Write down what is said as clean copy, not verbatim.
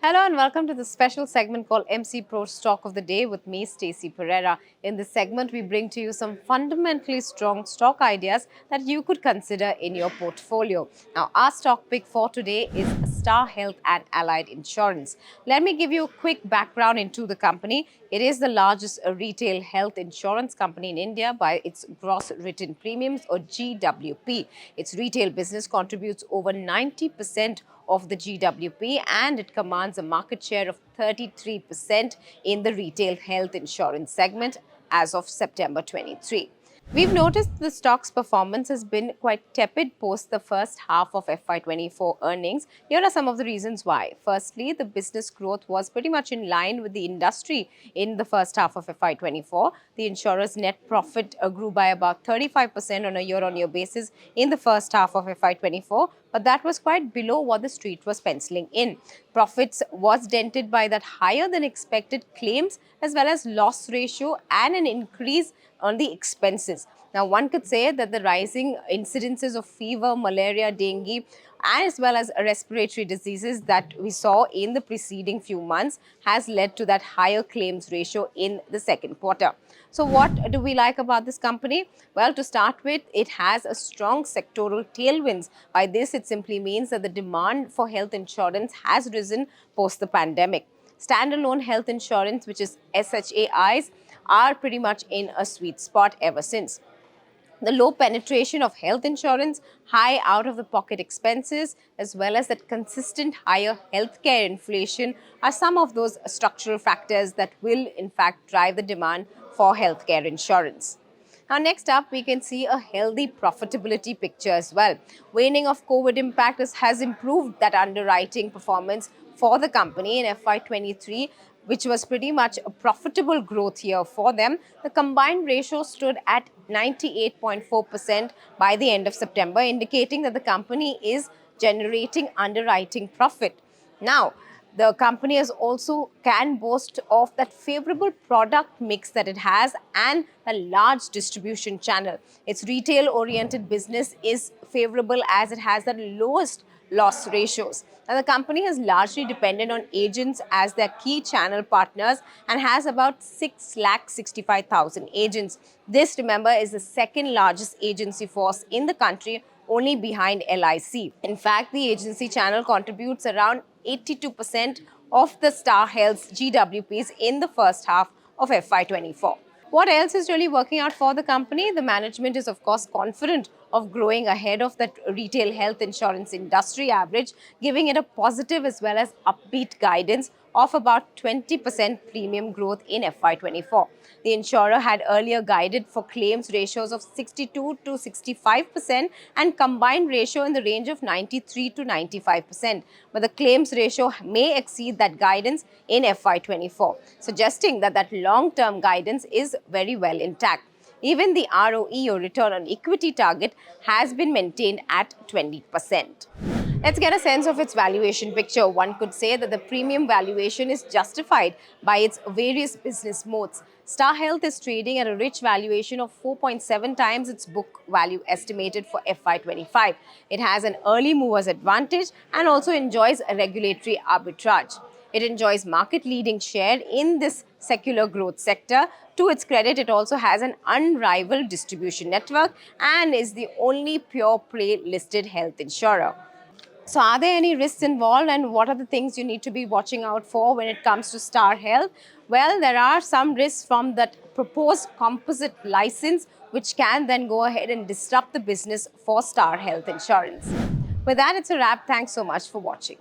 Hello and welcome to the special segment called MC Pro Stock of the Day with me, Stacey Pereira. In this segment, we bring to you some fundamentally strong stock ideas that you could consider in your portfolio. Now, our stock pick for today is Star Health and Allied Insurance. Let me give you a quick background into the company. It is the largest retail health insurance company in India by its gross written premiums, or GWP. Its retail business contributes over 90% of the GWP, and it commands a market share of 33% in the retail health insurance segment as of September 23. We've noticed the stock's performance has been quite tepid post the first half of FY24 earnings. Here are some of the reasons why. Firstly, the business growth was pretty much in line with the industry in the first half of FY24. The insurer's net profit grew by about 35% on a year-on-year basis in the first half of FY24, but that was quite below what the street was penciling in. Profits was dented by that higher than expected claims as well as loss ratio and an increase on the expenses. Now, one could say that the rising incidences of fever, malaria, dengue, as well as respiratory diseases that we saw in the preceding few months has led to that higher claims ratio in the second quarter. So what do we like about this company? Well, to start with, it has a strong sectoral tailwinds. By this, it simply means that the demand for health insurance has risen post the pandemic. Standalone health insurance, which is SHAIs, are pretty much in a sweet spot ever since. The low penetration of health insurance, high out-of-the-pocket expenses, as well as that consistent higher healthcare inflation are some of those structural factors that will, in fact, drive the demand for healthcare insurance. Now, next up, we can see a healthy profitability picture as well. Waning of COVID impact has improved that underwriting performance for the company in FY23, which was pretty much a profitable growth year for them. The combined ratio stood at 98.4% by the end of September, indicating that the company is generating underwriting profit. Now, the company has also can boast of that favorable product mix that it has and a large distribution channel. Its retail-oriented business is favorable as it has the lowest loss ratios. Now, the company has largely depended on agents as their key channel partners and has about 6,65,000 agents. This, remember, is the second largest agency force in the country, only behind LIC. In fact, the agency channel contributes around 82% of the Star Health's GWPs in the first half of FY24. What else is really working out for the company? The management is, of course, confident of growing ahead of that retail health insurance industry average, giving it a positive as well as upbeat guidance of about 20% premium growth in FY24. The insurer had earlier guided for claims ratios of 62 to 65% and combined ratio in the range of 93 to 95%. But the claims ratio may exceed that guidance in FY24, suggesting that that long-term guidance is very well intact. Even the ROE, or return on equity target, has been maintained at 20%. Let's get a sense of its valuation picture. One could say that the premium valuation is justified by its various business modes. Star Health is trading at a rich valuation of 4.7 times its book value estimated for FY25. It has an early mover's advantage and also enjoys a regulatory arbitrage. It enjoys market-leading share in this secular growth sector. To its credit, it also has an unrivaled distribution network and is the only pure-play listed health insurer. So are there any risks involved, and what are the things you need to be watching out for when it comes to Star Health? Well, there are some risks from that proposed composite license, which can then go ahead and disrupt the business for Star Health Insurance. With that, it's a wrap. Thanks so much for watching.